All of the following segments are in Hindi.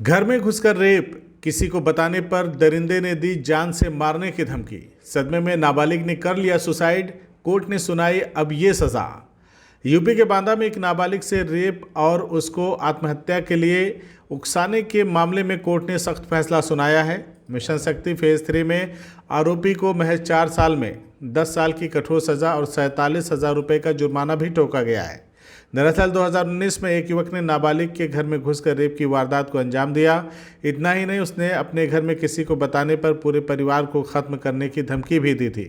घर में घुसकर रेप, किसी को बताने पर दरिंदे ने दी जान से मारने की धमकी। सदमे में नाबालिग ने कर लिया सुसाइड, कोर्ट ने सुनाई अब ये सजा। यूपी के बांदा में एक नाबालिग से रेप और उसको आत्महत्या के लिए उकसाने के मामले में कोर्ट ने सख्त फैसला सुनाया है। मिशन शक्ति फेज 3 में आरोपी को महज 4 साल में 10 साल की कठोर सजा और 47,000 रुपये का जुर्माना भी ठोका गया है। दरअसल 2019 में एक युवक ने नाबालिग के घर में घुसकर रेप की वारदात को अंजाम दिया। इतना ही नहीं, उसने अपने घर में किसी को बताने पर पूरे परिवार को खत्म करने की धमकी भी दी थी,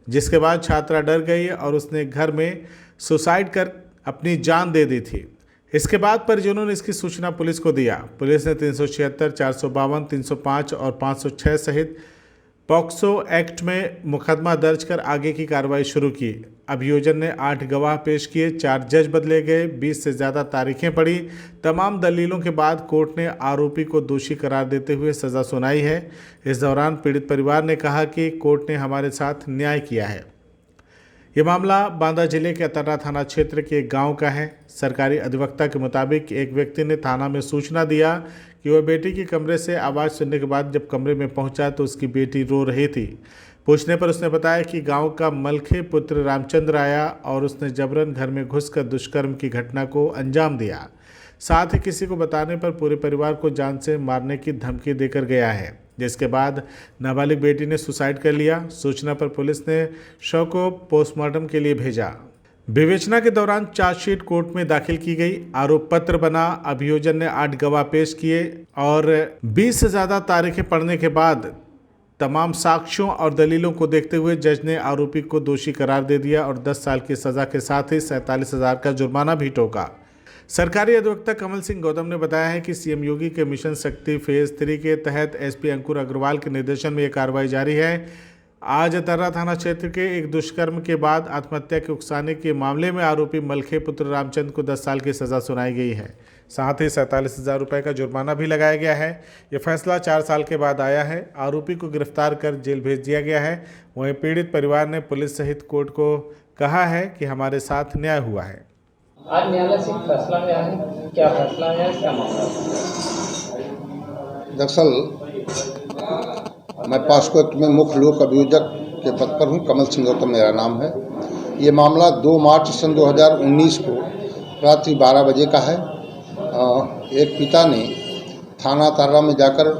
जिसके बाद छात्रा डर गई और उसने घर में सुसाइड कर अपनी जान दे दी थी। इसके बाद परिजनों ने इसकी सूचना पुलिस को दिया। पुलिस ने 376, 452, 305 और 506 सहित पॉक्सो एक्ट में मुकदमा दर्ज कर आगे की कार्रवाई शुरू की। अभियोजन ने 8 गवाह पेश किए, 4 जज बदले गए, 20 से ज़्यादा तारीखें पड़ी। तमाम दलीलों के बाद कोर्ट ने आरोपी को दोषी करार देते हुए सज़ा सुनाई है। इस दौरान पीड़ित परिवार ने कहा कि कोर्ट ने हमारे साथ न्याय किया है। ये मामला बांदा जिले के अतर्रा थाना क्षेत्र के एक गाँव का है। सरकारी अधिवक्ता के मुताबिक एक व्यक्ति ने थाना में सूचना दिया कि वह बेटी के कमरे से आवाज़ सुनने के बाद जब कमरे में पहुंचा तो उसकी बेटी रो रही थी। पूछने पर उसने बताया कि गांव का मलखे पुत्र रामचंद्र आया और उसने जबरन घर में घुसकर दुष्कर्म की घटना को अंजाम दिया। साथ ही किसी को बताने पर पूरे परिवार को जान से मारने की धमकी देकर गया है, जिसके बाद नाबालिग बेटी ने सुसाइड कर लिया। सूचना पर पुलिस ने शव को पोस्टमार्टम के लिए भेजा। विवेचना के दौरान चार्जशीट कोर्ट में दाखिल की गई। आरोप पत्र बना। अभियोजन ने 8 गवाह पेश किए और 20 से ज़्यादा तारीखें पढ़ने के बाद तमाम साक्ष्यों और दलीलों को देखते हुए जज ने आरोपी को दोषी करार दे दिया और 10 साल की सज़ा के साथ ही 47,000 का जुर्माना भी ठोका। सरकारी अधिवक्ता कमल सिंह गौतम ने बताया है कि सीएम योगी के मिशन शक्ति फेज 3 के तहत एसपी अंकुर अग्रवाल के निर्देशन में यह कार्रवाई जारी है। आज अतर्रा थाना क्षेत्र के एक दुष्कर्म के बाद आत्महत्या के उकसाने के मामले में आरोपी मलखे पुत्र रामचंद्र को 10 साल की सज़ा सुनाई गई है। साथ ही 47,000 रुपये का जुर्माना भी लगाया गया है। यह फैसला 4 साल के बाद आया है। आरोपी को गिरफ्तार कर जेल भेज दिया गया है। वहीं पीड़ित परिवार ने पुलिस सहित कोर्ट को कहा है कि हमारे साथ न्याय हुआ है। आज न्यायालय से फैसला आया है, क्या फैसला आया है, क्या मामला? दरअसल मैं पॉक्सो एक्ट में मुख्य लोक अभियोजक के पद पर हूँ। कमल सिंह गौतम मेरा नाम है। ये मामला 2 मार्च सन 2019 को रात्रि 12 बजे का है। एक पिता ने थाना तारा में जाकर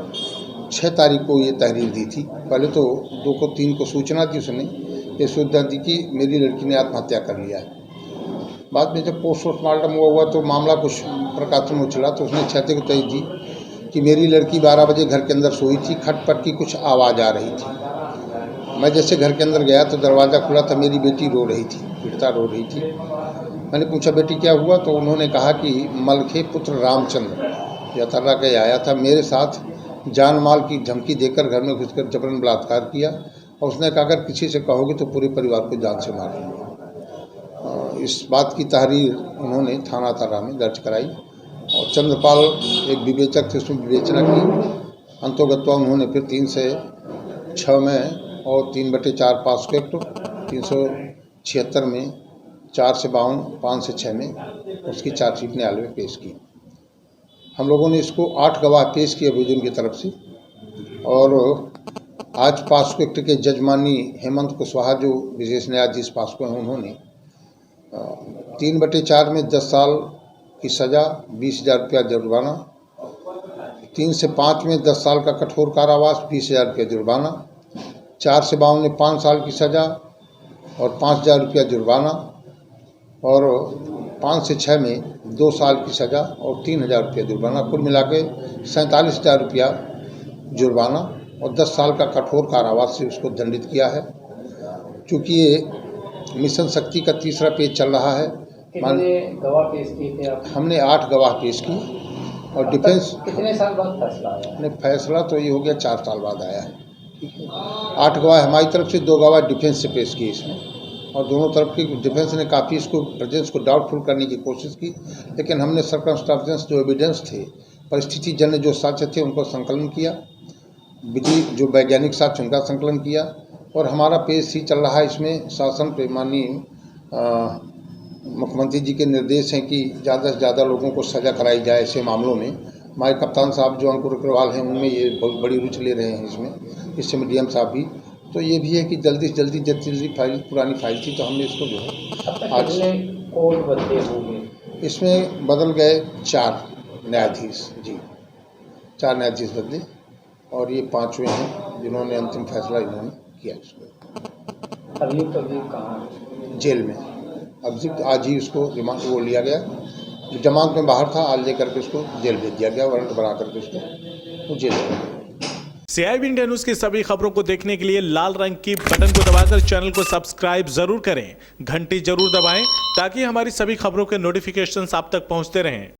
6 तारीख को ये तहरीर दी थी। पहले तो 2 को 3 को सूचना दी उसने, ये सूचना दी कि मेरी लड़की ने आत्महत्या कर लिया है। बाद में जब पोस्टमार्टम हुआ तो मामला कुछ प्रकाश में उछला तो उसने 6 को तय दी कि मेरी लड़की 12 बजे घर के अंदर सोई थी, खटपट की कुछ आवाज़ आ रही थी। मैं जैसे घर के अंदर गया तो दरवाज़ा खुला था, मेरी बेटी रो रही थी, पीड़िता रो रही थी। मैंने पूछा बेटी क्या हुआ, तो उन्होंने कहा कि मलखे पुत्र रामचंद्र अतर्रा के आया था, मेरे साथ जान माल की धमकी देकर घर में घुसकर जबरन बलात्कार किया और उसने कहा अगर किसी से कहोगे तो पूरे परिवार को जान से मार दूंगा। इस बात की तहरीर उन्होंने थाना तारा में दर्ज कराई और चंद्रपाल एक विवेचक थे, उसमें विवेचना की। अंतोगत्वा उन्होंने फिर 3 से 6 में और 3/4 पॉक्सो एक्ट 376 में 4 से 52, 5 से 6 में उसकी चार्जशीट न्यायालय में पेश की। हम लोगों ने इसको 8 गवाह पेश किए अभियोजन की तरफ से और आज पॉक्सो एक्ट के जज माननीय हेमंत कुशवाहा जो विशेष न्यायाधीश पॉक्सो हैं, उन्होंने 3/4 में 10 साल की सज़ा, 20,000 रुपया जुर्माना, 3 से 5 में 10 साल का कठोर कारावास, 20,000 रुपया जुर्माना, 4 से 52 में 5 साल की सज़ा और 5,000 रुपया जुर्माना और 5 से 6 में 2 साल की सज़ा और 3,000 रुपया जुर्माना, कुल मिला के 47,000 रुपया जुर्माना और 10 साल का कठोर कारावास से उसको दंडित किया है। चूँकि ये मिशन शक्ति का 3रा पेज चल रहा है। कितने गवाह पेश किए थे आप? हमने 8 गवाह पेश किए और डिफेंस कितने साल बाद फैसला आया? ने फैसला तो ये हो गया 4 साल बाद आया है। ठीक है, 8 गवाह हमारी तरफ से, 2 गवाह डिफेंस से पेश किए इसमें और दोनों तरफ की डिफेंस ने काफ़ी इसको प्रेजेंस को डाउटफुल करने की कोशिश की, लेकिन हमने सर्कमस्टांसेस जो एविडेंस थे, परिस्थिति जन्य जो साक्ष्य थे उनको संकलन किया, विधि जो वैज्ञानिक साक्ष्य उनका संकलन किया और हमारा पेश ही चल रहा है। इसमें शासन पे माननीय मुख्यमंत्री जी के निर्देश हैं कि ज़्यादा से ज़्यादा लोगों को सज़ा कराई जाए ऐसे मामलों में, हमारे कप्तान साहब जो अंकुर अग्रवाल हैं उनमें ये बहुत बड़ी रुचि ले रहे हैं इसमें, इस समय डीएम साहब भी। तो ये भी है कि जल्दी से जल्दी फाइल, पुरानी फाइल थी तो हमने इसको जो है आज कोर्ट बदले होंगे, इसमें बदल गए 4 न्यायाधीश जी, 4 न्यायाधीश बदले और ये 5वें हैं जिन्होंने अंतिम फैसला इन्होंने किया। इसको अभी कहाँ? जेल में अभियुक्त आज ही उसको रिमांड वो लिया गया, जो जमानत में बाहर था आज लेकर के उसको जेल भेज दिया गया, वारंट बना करके उसको जेल भेज दिया। CIB इंडिया न्यूज की सभी खबरों को देखने के लिए लाल रंग की बटन को दबाकर चैनल को सब्सक्राइब जरूर करें, घंटी जरूर दबाएं ताकि हमारी सभी खबरों के नोटिफिकेशंस आप तक पहुंचते रहें।